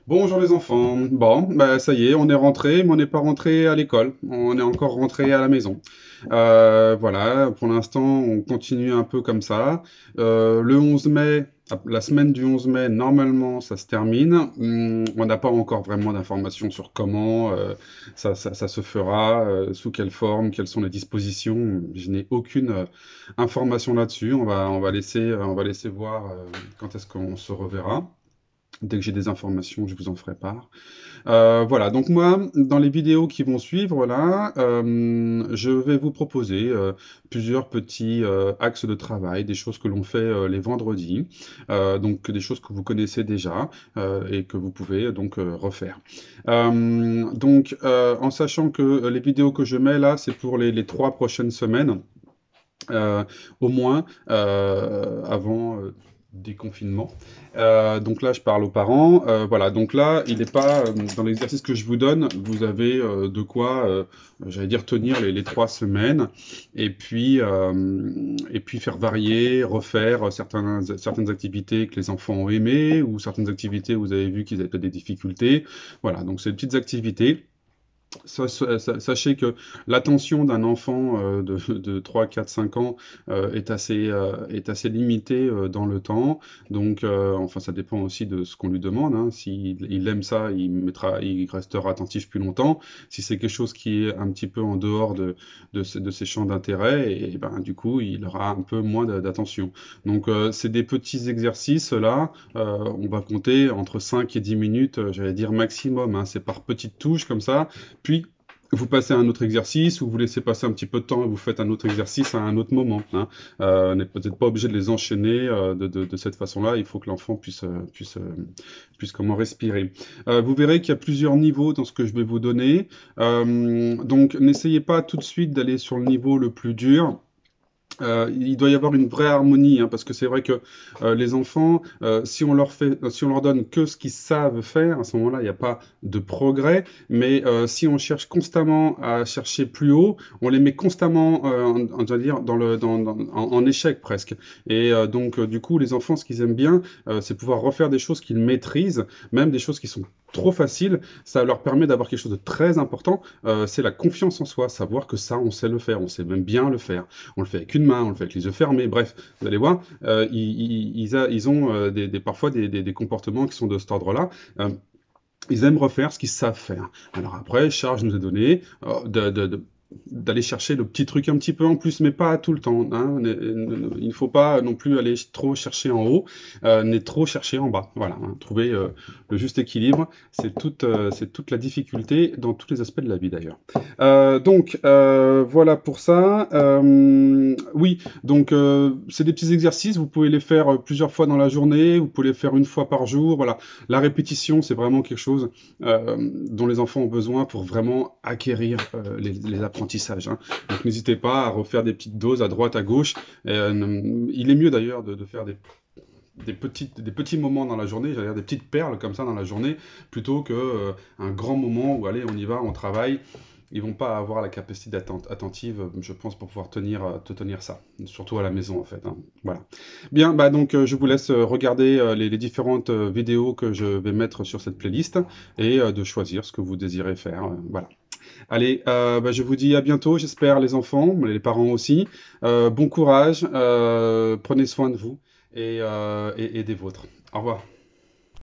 Bonjour les enfants. Bon, bah ça y est, on est rentré, mais on n'est pas rentré à l'école. On est encore rentré à la maison. Voilà, pour l'instant, on continue un peu comme ça. Le 11 mai, la semaine du 11 mai, normalement, ça se termine. On n'a pas encore vraiment d'informations sur comment ça se fera, sous quelle forme, quelles sont les dispositions. Je n'ai aucune information là-dessus. On va laisser voir quand est-ce qu'on se reverra. Dès que j'ai des informations, je vous en ferai part. Voilà, donc moi, dans les vidéos qui vont suivre, là, je vais vous proposer plusieurs petits axes de travail, des choses que l'on fait les vendredis, donc des choses que vous connaissez déjà et que vous pouvez donc refaire. En sachant que les vidéos que je mets là, c'est pour les 3 prochaines semaines. Euh, Au moins avant déconfinement. Donc là, je parle aux parents. Voilà, donc là, il n'est pas dans l'exercice que je vous donne, vous avez de quoi, j'allais dire, tenir les 3 semaines, et puis faire varier, refaire certaines activités que les enfants ont aimées, ou certaines activités où vous avez vu qu'ils avaient peut-être des difficultés. Voilà, donc c'est des petites activités. Sachez que l'attention d'un enfant de 3, 4, 5 ans est assez limitée dans le temps. Donc, enfin, ça dépend aussi de ce qu'on lui demande, hein. S'il aime ça, il restera attentif plus longtemps. Si c'est quelque chose qui est un petit peu en dehors de ses champs d'intérêt, et ben, du coup, il aura un peu moins d'attention. Donc, c'est des petits exercices là. On va compter entre 5 et 10 minutes, j'allais dire maximum, hein. C'est par petites touches comme ça. Puis, vous passez à un autre exercice, ou vous laissez passer un petit peu de temps et vous faites un autre exercice à un autre moment, hein. On n'est peut-être pas obligé de les enchaîner de cette façon-là. Il faut que l'enfant puisse comment respirer. Vous verrez qu'il y a plusieurs niveaux dans ce que je vais vous donner. Donc, n'essayez pas tout de suite d'aller sur le niveau le plus dur. Il doit y avoir une vraie harmonie, hein, parce que c'est vrai que les enfants, si on leur donne que ce qu'ils savent faire, à ce moment-là, il n'y a pas de progrès. Mais si on cherche constamment à chercher plus haut, on les met constamment, on va dire, en échec presque. Et donc, du coup, les enfants, ce qu'ils aiment bien, c'est pouvoir refaire des choses qu'ils maîtrisent, même des choses qui sont trop faciles. Ça leur permet d'avoir quelque chose de très important. C'est la confiance en soi, savoir que ça, on sait le faire, on sait même bien le faire. On le fait avec une main, on le fait avec les yeux fermés, bref, vous allez voir, ils ont parfois des comportements qui sont de cet ordre-là. Ils aiment refaire ce qu'ils savent faire. Alors après, charge nous est donnée d'aller chercher le petit truc un petit peu en plus, mais pas tout le temps, hein. Il ne faut pas non plus aller trop chercher en haut, ni trop chercher en bas. Voilà, hein. Trouver le juste équilibre, c'est toute la difficulté dans tous les aspects de la vie d'ailleurs. Voilà pour ça. Oui, donc c'est des petits exercices, vous pouvez les faire plusieurs fois dans la journée, vous pouvez les faire une fois par jour. Voilà, la répétition, c'est vraiment quelque chose dont les enfants ont besoin pour vraiment acquérir les apprentissages, hein. Donc n'hésitez pas à refaire des petites doses à droite, à gauche. Il est mieux d'ailleurs de faire des petits moments dans la journée, j'allais dire des petites perles comme ça dans la journée, plutôt que un grand moment où allez, on y va, on travaille. Ils vont pas avoir la capacité attentive, je pense, pour pouvoir tenir ça, surtout à la maison en fait, hein. Voilà. Bien, bah donc je vous laisse regarder les différentes vidéos que je vais mettre sur cette playlist, et de choisir ce que vous désirez faire. Voilà. Allez, bah, je vous dis à bientôt, j'espère, les enfants, les parents aussi. Bon courage, prenez soin de vous et des vôtres. Au revoir.